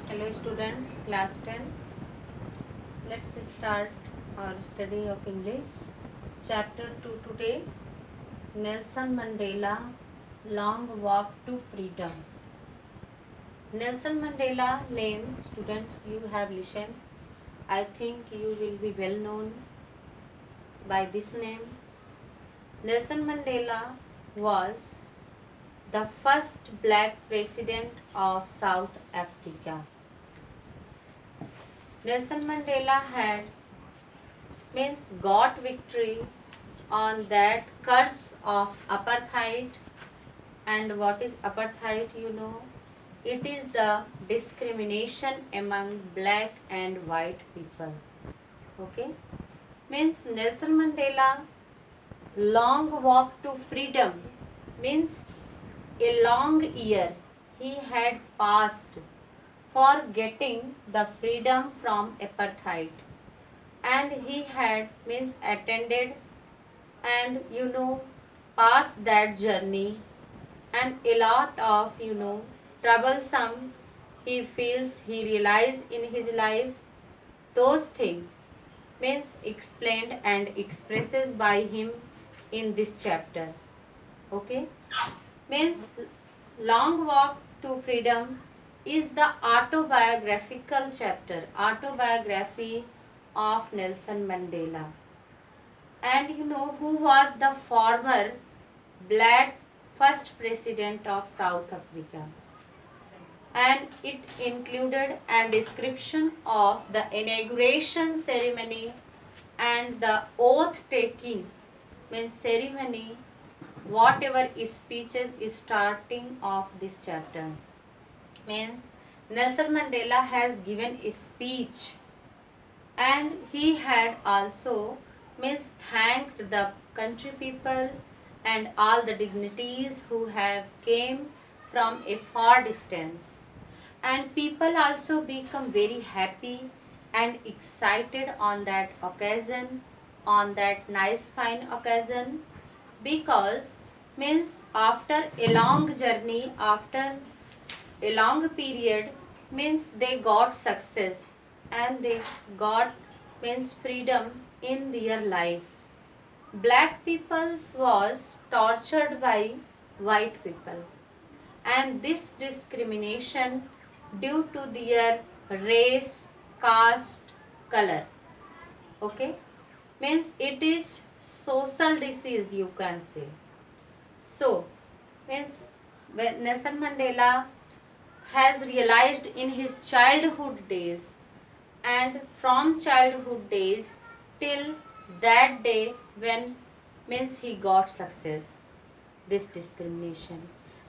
Hello students, class 10th. Let's start our study of English. Chapter 2 today, Nelson Mandela, Long Walk to Freedom. Nelson Mandela name, students, you have listened. I think you will be well known by this name. Nelson Mandela was the first black president of South Africa. Nelson Mandela had got victory on that curse of apartheid. And what is apartheid? It is the discrimination among black and white people. Okay, Nelson Mandela long walk to freedom means a long year he had passed for getting the freedom from apartheid, and he had attended and passed that journey, and a lot of troublesome he feels, he realized in his life. Those things explained and expresses by him in this chapter. Okay, means long walk to freedom is the autobiographical chapter, autobiography of Nelson Mandela. And who was the former black first president of South Africa. And it included a description of the inauguration ceremony and the oath taking ceremony, whatever speeches is starting of this chapter. Nelson Mandela has given a speech, and he had also thanked the country people and all the dignitaries who have came from a far distance. And people also become very happy and excited on that occasion, on that nice fine occasion, because after a long journey, after a long period, they got success and they got freedom in their life. Black people was tortured by white people, and this discrimination due to their race, caste, color. Okay, it is social disease, you can say. So when Nelson Mandela has realized in his childhood days, and from childhood days till that day when he got success, this discrimination,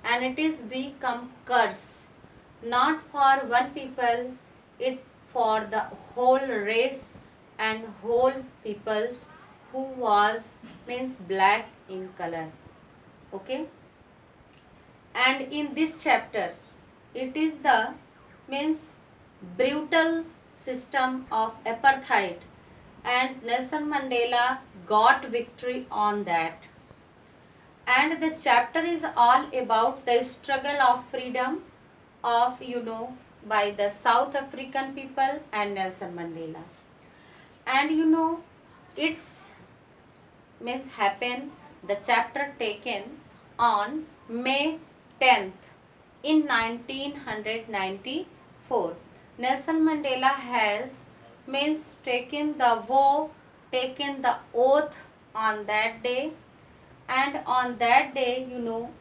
and it is become curse, not for one people, it for the whole race and whole peoples who was black in color. Okay, and in this chapter it is the brutal system of apartheid, and Nelson Mandela got victory on that. And the chapter is all about the struggle of freedom of by the South African people and Nelson Mandela. And it's happen, the chapter taken on May 10th in 1994. Nelson Mandela has taken the vow, taken the oath on that day. And on that day,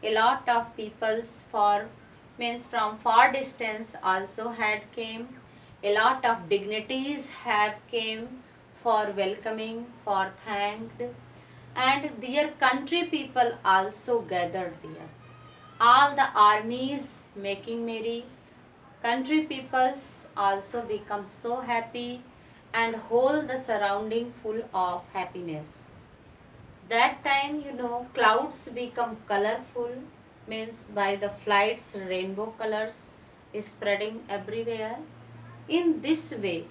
a lot of peoples from far distance also had came. A lot of dignitaries have came for welcoming, for thanked, and their country people also gathered there. All the armies making merry, country peoples also become so happy and hold the surrounding full of happiness. That time, clouds become colorful, by the flights rainbow colors is spreading everywhere. In this way,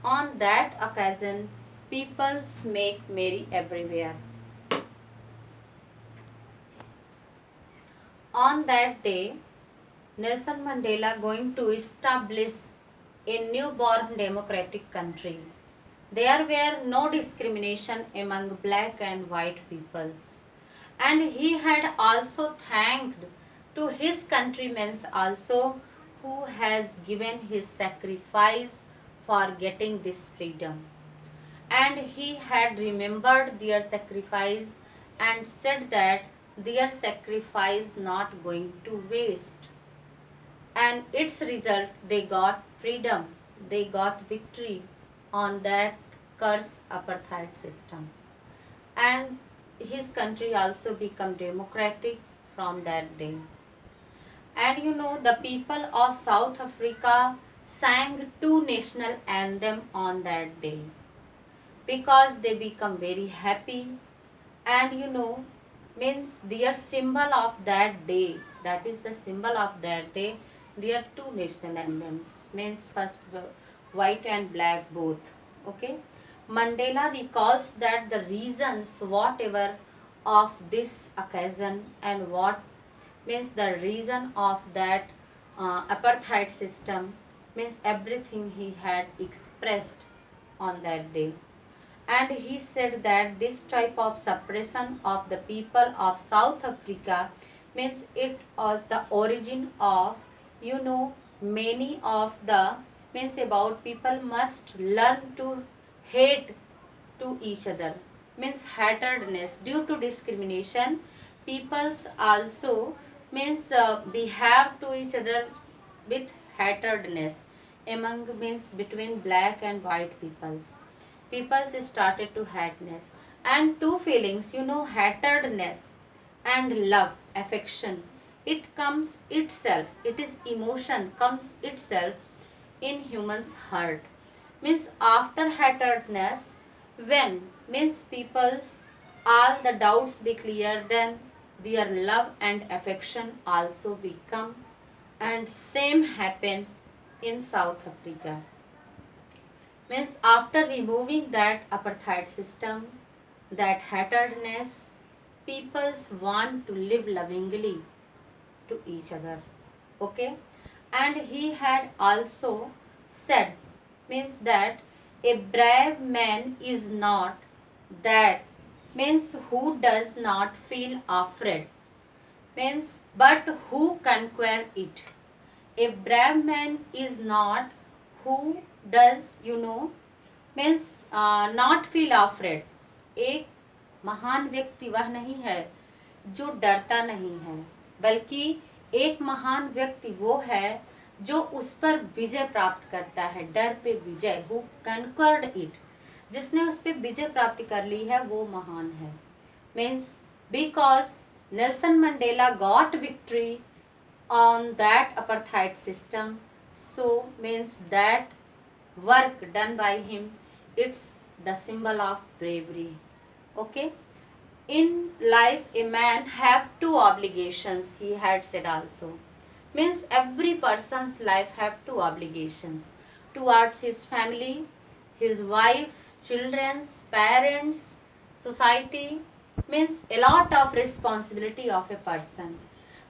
on that occasion, peoples make merry everywhere. On that day, Nelson Mandela going to establish a newborn democratic country. There were no discrimination among black and white peoples. And he had also thanked to his countrymen also who has given his sacrifice for getting this freedom. And he had remembered their sacrifice and said that their sacrifice not going to waste, and its result they got freedom, they got victory on that cursed apartheid system, and his country also become democratic from that day. And the people of South Africa sang two national anthem on that day because they become very happy. And means their symbol of that day, that is the symbol of that day, there are two national anthems, means first white and black both. Okay, Mandela recalls that the reasons whatever of this occasion, and what means the reason of that apartheid system, means everything he had expressed on that day. And he said that this type of suppression of the people of South Africa, means it was the origin of many of the, means about people must learn to hate to each other, means hatredness due to discrimination. Peoples also means behave to each other with hatredness among, means between black and white peoples. Peoples started to hateness, and two feelings, hatredness and love, affection, it comes itself, it is emotion comes itself in human's heart. Means after hatredness, when, means people's all the doubts be clear, then their love and affection also become, and same happen in South Africa. Means after removing that apartheid system, that hatredness, peoples want to live lovingly to each other. Okay, and he had also said, means that a brave man is not that, means who does not feel afraid, means but who conquer it. A brave man is not who does means not feel afraid. एक महान व्यक्ति वह नहीं है जो डरता नहीं है, बल्कि एक महान व्यक्ति वो है जो उस पर विजय प्राप्त करता है, डर पे विजय, हु कनकर्ड इट, जिसने उस पर विजय प्राप्ति कर ली है वो महान है. Means because Nelson Mandela got victory on that apartheid system, so means that work done by him, it's the symbol of bravery. Okay, in life a man have two obligations, he had said also. Means every person's life have two obligations towards his family, his wife, children's, parents, society, means a lot of responsibility of a person.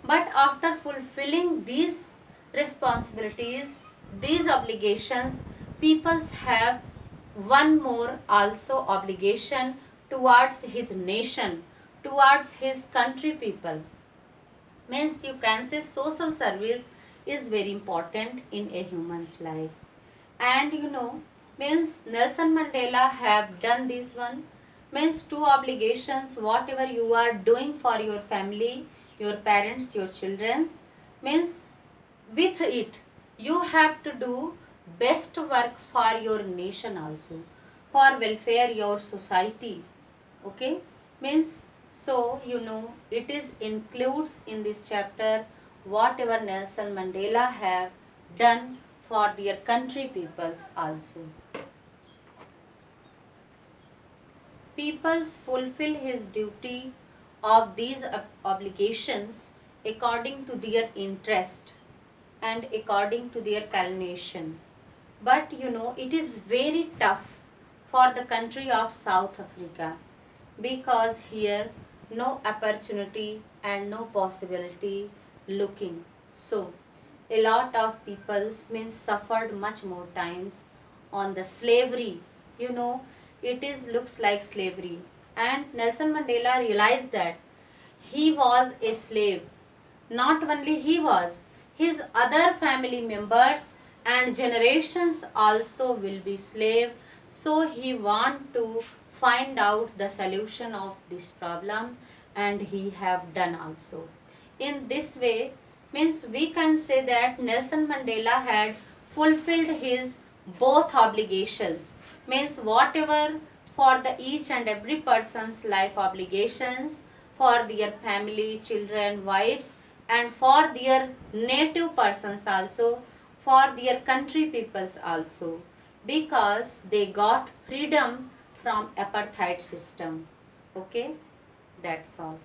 But after fulfilling these responsibilities, these obligations, people have one more also obligation towards his nation, towards his country people. Means you can say social service is very important in a human's life. And means Nelson Mandela have done this one, means two obligations, whatever you are doing for your family, your parents, your children's, means with it you have to do best work for your nation also, for welfare your society. Okay, means so it is includes in this chapter whatever Nelson Mandela have done for their country peoples also. Peoples fulfill his duty of these obligations according to their interest and according to their calculation. But it is very tough for the country of South Africa, because here no opportunity and no possibility looking. So a lot of peoples means suffered much more times on the slavery. You know, it is looks like slavery. And Nelson Mandela realized that he was a slave. Not only he was, his other family members and generations also will be slave. So he want to find out the solution of this problem, and he have done also. In this way, means we can say that Nelson Mandela had fulfilled his both obligations, means whatever for the each and every person's life obligations, for their family, children, wives, and for their native persons also, for their country peoples also, because they got freedom from apartheid system. Okay, that's all.